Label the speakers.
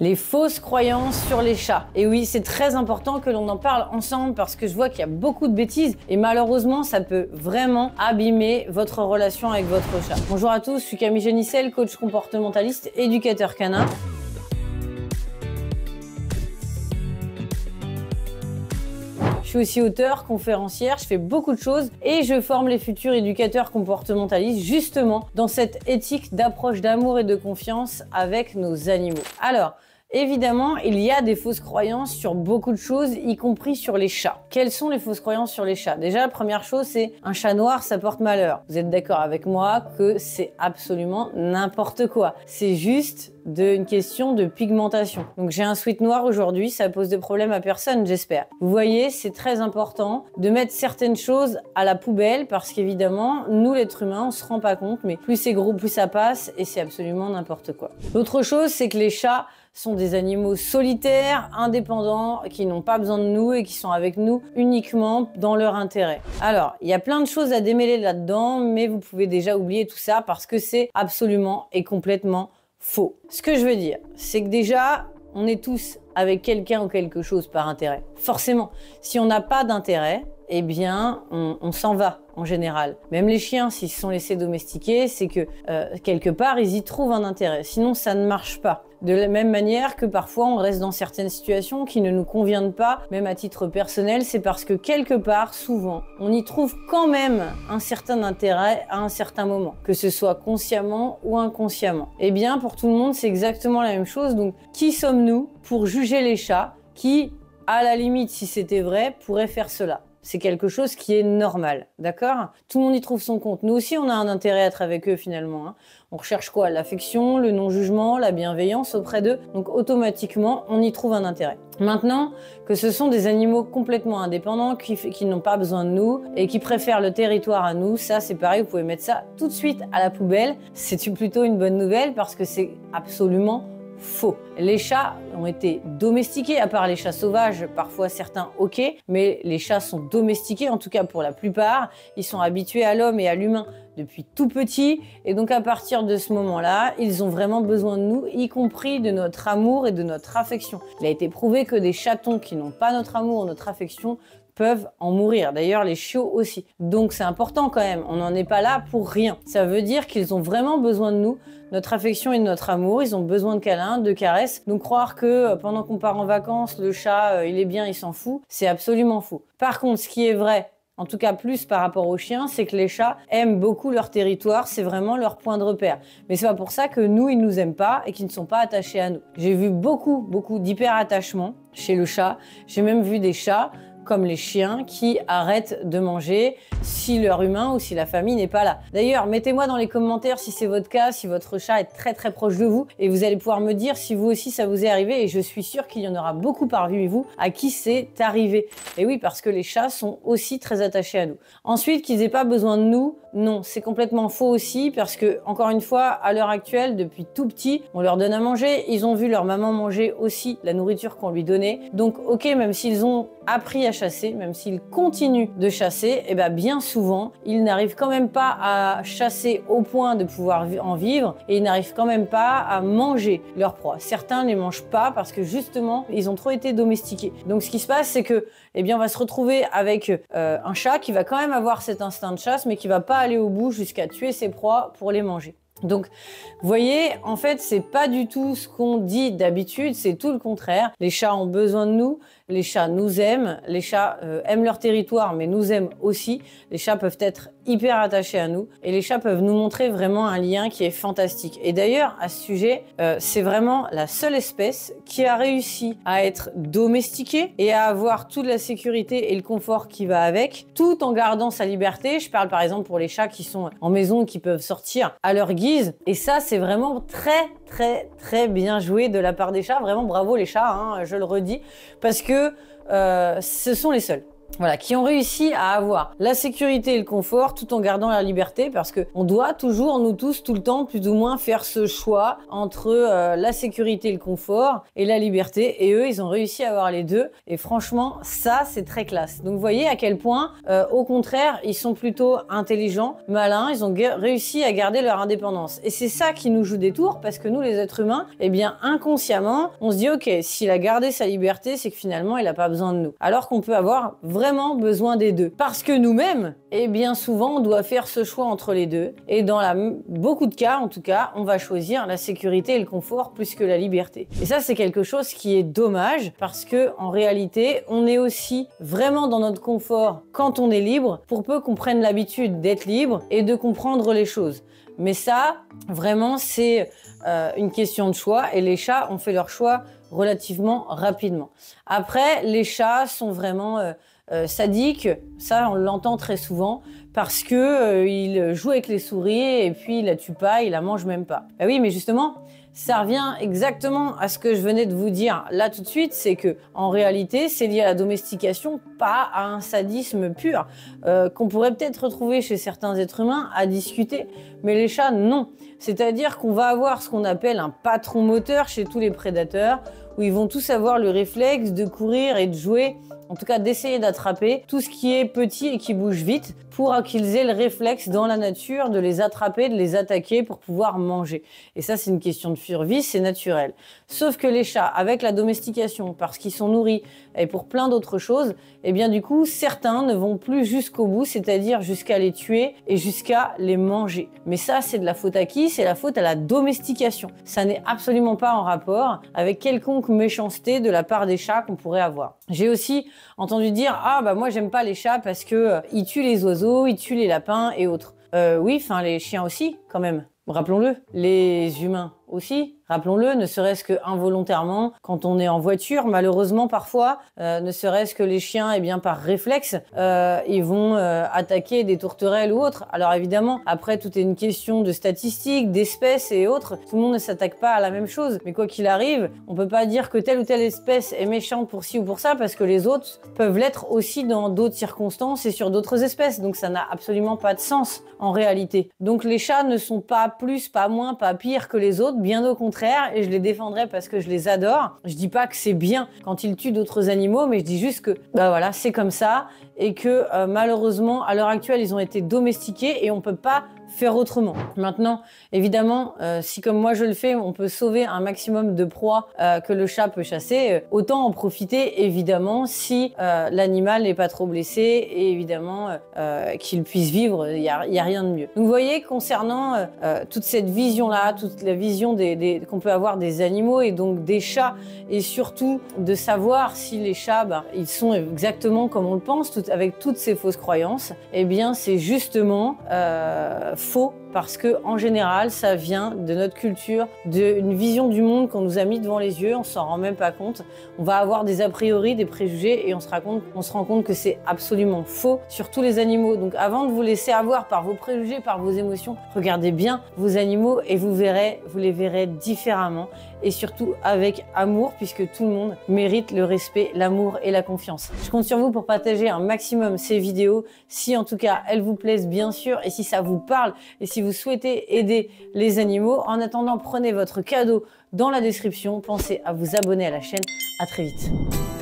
Speaker 1: Les fausses croyances sur les chats. Et oui, c'est très important que l'on en parle ensemble parce que je vois qu'il y a beaucoup de bêtises et malheureusement, ça peut vraiment abîmer votre relation avec votre chat. Bonjour à tous, je suis Camille Genissel, coach comportementaliste, éducateur canin. Je suis aussi auteure, conférencière, je fais beaucoup de choses et je forme les futurs éducateurs comportementalistes justement dans cette éthique d'approche d'amour et de confiance avec nos animaux. Alors, évidemment, il y a des fausses croyances sur beaucoup de choses, y compris sur les chats. Quelles sont les fausses croyances sur les chats? Déjà, la première chose, c'est un chat noir, ça porte malheur. Vous êtes d'accord avec moi que c'est absolument n'importe quoi. C'est juste une question de pigmentation. Donc j'ai un sweat noir aujourd'hui, ça pose de problème à personne, j'espère. Vous voyez, c'est très important de mettre certaines choses à la poubelle parce qu'évidemment, nous l'être humain, on se rend pas compte, mais plus c'est gros, plus ça passe et c'est absolument n'importe quoi. L'autre chose, c'est que les chats sont des animaux solitaires, indépendants, qui n'ont pas besoin de nous et qui sont avec nous uniquement dans leur intérêt. Alors, il y a plein de choses à démêler là-dedans, mais vous pouvez déjà oublier tout ça parce que c'est absolument et complètement faux. Ce que je veux dire, c'est que déjà, on est tous avec quelqu'un ou quelque chose par intérêt. Forcément, si on n'a pas d'intérêt, eh bien, on s'en va en général. Même les chiens, s'ils se sont laissés domestiquer, c'est que quelque part, ils y trouvent un intérêt. Sinon, ça ne marche pas. De la même manière que parfois, on reste dans certaines situations qui ne nous conviennent pas, même à titre personnel, c'est parce que quelque part, souvent, on y trouve quand même un certain intérêt à un certain moment, que ce soit consciemment ou inconsciemment. Eh bien, pour tout le monde, c'est exactement la même chose. Donc, qui sommes-nous pour juger les chats qui, à la limite, si c'était vrai, pourraient faire cela? C'est quelque chose qui est normal, d'accord? Tout le monde y trouve son compte. Nous aussi, on a un intérêt à être avec eux finalement. Hein. On recherche quoi? L'affection, le non-jugement, la bienveillance auprès d'eux. Donc automatiquement, on y trouve un intérêt. Maintenant, que ce sont des animaux complètement indépendants qui n'ont pas besoin de nous et qui préfèrent le territoire à nous, ça c'est pareil, vous pouvez mettre ça tout de suite à la poubelle. C'est plutôt une bonne nouvelle parce que c'est absolument faux. Les chats ont été domestiqués, à part les chats sauvages, parfois certains ok, mais les chats sont domestiqués, en tout cas pour la plupart. Ils sont habitués à l'homme et à l'humain depuis tout petit, et donc à partir de ce moment-là, ils ont vraiment besoin de nous, y compris de notre amour et de notre affection. Il a été prouvé que des chatons qui n'ont pas notre amour ou notre affection peuvent en mourir. D'ailleurs, les chiots aussi. Donc c'est important quand même, on n'en est pas là pour rien. Ça veut dire qu'ils ont vraiment besoin de nous, notre affection et de notre amour, ils ont besoin de câlins, de caresses. Donc croire que pendant qu'on part en vacances, le chat, il est bien, il s'en fout, c'est absolument faux. Par contre, ce qui est vrai, en tout cas plus par rapport aux chiens, c'est que les chats aiment beaucoup leur territoire, c'est vraiment leur point de repère. Mais c'est pas pour ça que nous, ils nous aiment pas et qu'ils ne sont pas attachés à nous. J'ai vu beaucoup d'hyper-attachement chez le chat. J'ai même vu des chats comme les chiens qui arrêtent de manger si leur humain ou si la famille n'est pas là. D'ailleurs, mettez-moi dans les commentaires si c'est votre cas, si votre chat est très proche de vous et vous allez pouvoir me dire si vous aussi ça vous est arrivé et je suis sûre qu'il y en aura beaucoup parmi vous à qui c'est arrivé. Et oui, parce que les chats sont aussi très attachés à nous. Ensuite, qu'ils n'aient pas besoin de nous, non, c'est complètement faux aussi parce que, encore une fois, à l'heure actuelle, depuis tout petit, on leur donne à manger, ils ont vu leur maman manger aussi la nourriture qu'on lui donnait. Donc, ok, même s'ils ont appris à chasser, même s'ils continuent de chasser, et bien souvent, ils n'arrivent quand même pas à chasser au point de pouvoir en vivre et ils n'arrivent quand même pas à manger leur proie. Certains ne les mangent pas parce que justement, ils ont trop été domestiqués. Donc ce qui se passe, c'est que, on va se retrouver avec un chat qui va quand même avoir cet instinct de chasse, mais qui va pas aller au bout jusqu'à tuer ses proies pour les manger. Donc, vous voyez, en fait, c'est pas du tout ce qu'on dit d'habitude, c'est tout le contraire. Les chats ont besoin de nous, les chats nous aiment, les chats aiment leur territoire, mais nous aiment aussi. Les chats peuvent être hyper attachés à nous et les chats peuvent nous montrer vraiment un lien qui est fantastique. Et d'ailleurs, à ce sujet, c'est vraiment la seule espèce qui a réussi à être domestiquée et à avoir toute la sécurité et le confort qui va avec, tout en gardant sa liberté. Je parle par exemple pour les chats qui sont en maison et qui peuvent sortir à leur guise. Et ça, c'est vraiment très bien joué de la part des chats. Vraiment bravo les chats, hein, je le redis, parce que ce sont les seuls. Voilà, qui ont réussi à avoir la sécurité et le confort tout en gardant la liberté, parce que on doit toujours, nous tous, tout le temps, plus ou moins faire ce choix entre la sécurité et le confort et la liberté. Et eux, ils ont réussi à avoir les deux. Et franchement, ça, c'est très classe. Donc, vous voyez à quel point, au contraire, ils sont plutôt intelligents, malins. Ils ont réussi à garder leur indépendance. Et c'est ça qui nous joue des tours, parce que nous, les êtres humains, eh bien, inconsciemment, on se dit, OK, s'il a gardé sa liberté, c'est que finalement, il n'a pas besoin de nous. Alors qu'on peut avoir vraiment besoin des deux. Parce que nous-mêmes, et bien souvent, on doit faire ce choix entre les deux. Et dans beaucoup de cas, en tout cas, on va choisir la sécurité et le confort plus que la liberté. Et ça, c'est quelque chose qui est dommage parce que, en réalité, on est aussi vraiment dans notre confort quand on est libre, pour peu qu'on prenne l'habitude d'être libre et de comprendre les choses. Mais ça, vraiment, c'est une question de choix et les chats ont fait leur choix relativement rapidement. Après, les chats sont vraiment sadiques, ça on l'entend très souvent, parce que il joue avec les souris et puis il la tue pas, il la mange même pas. Bah oui, mais justement, ça revient exactement à ce que je venais de vous dire là tout de suite, c'est que en réalité, c'est lié à la domestication, pas à un sadisme pur, qu'on pourrait peut-être retrouver chez certains êtres humains à discuter, mais les chats, non. C'est-à-dire qu'on va avoir ce qu'on appelle un patron moteur chez tous les prédateurs, où ils vont tous avoir le réflexe de courir et de jouer, en tout cas d'essayer d'attraper tout ce qui est petit et qui bouge vite, pour qu'ils aient le réflexe dans la nature de les attraper, de les attaquer pour pouvoir manger. Et ça, c'est une question de survie, c'est naturel. Sauf que les chats, avec la domestication, parce qu'ils sont nourris et pour plein d'autres choses, eh bien du coup, certains ne vont plus jusqu'au bout, c'est-à-dire jusqu'à les tuer et jusqu'à les manger. Mais ça, c'est de la faute à qui? C'est la faute à la domestication. Ça n'est absolument pas en rapport avec quelconque méchanceté de la part des chats qu'on pourrait avoir. J'ai aussi entendu dire « Ah, bah moi, j'aime pas les chats parce que ils tuent les oiseaux, ils tuent les lapins et autres. » Oui, enfin, les chiens aussi, quand même. Rappelons-le. Les humains aussi, rappelons-le, ne serait-ce que involontairement, quand on est en voiture, malheureusement parfois, ne serait-ce que les chiens, eh bien par réflexe, ils vont attaquer des tourterelles ou autres. Alors évidemment, après tout est une question de statistiques, d'espèces et autres. Tout le monde ne s'attaque pas à la même chose, mais quoi qu'il arrive, on peut pas dire que telle ou telle espèce est méchante pour ci ou pour ça, parce que les autres peuvent l'être aussi dans d'autres circonstances et sur d'autres espèces. Donc ça n'a absolument pas de sens en réalité. Donc les chats ne sont pas plus, pas moins, pas pire que les autres, bien au contraire, et je les défendrai parce que je les adore. Je dis pas que c'est bien quand ils tuent d'autres animaux, mais je dis juste que bah voilà, c'est comme ça et que malheureusement à l'heure actuelle ils ont été domestiqués et on peut pas faire autrement. Maintenant, évidemment, si comme moi je le fais, on peut sauver un maximum de proies que le chat peut chasser, autant en profiter évidemment si l'animal n'est pas trop blessé et évidemment qu'il puisse vivre, il y a rien de mieux. Donc vous voyez, concernant toute cette vision-là, toute la vision qu'on peut avoir des animaux et donc des chats, et surtout de savoir si les chats, ils sont exactement comme on le pense, avec toutes ces fausses croyances, eh bien c'est justement faux, parce que en général ça vient de notre culture, d'une vision du monde qu'on nous a mis devant les yeux, on s'en rend même pas compte. On va avoir des a priori, des préjugés et on se rend compte que c'est absolument faux sur tous les animaux. Donc avant de vous laisser avoir par vos préjugés, par vos émotions, regardez bien vos animaux et vous les verrez différemment et surtout avec amour, puisque tout le monde mérite le respect, l'amour et la confiance. Je compte sur vous pour partager un maximum ces vidéos, si en tout cas elles vous plaisent bien sûr, et si ça vous parle, et si vous souhaitez aider les animaux. En attendant, prenez votre cadeau dans la description. Pensez à vous abonner à la chaîne. À très vite.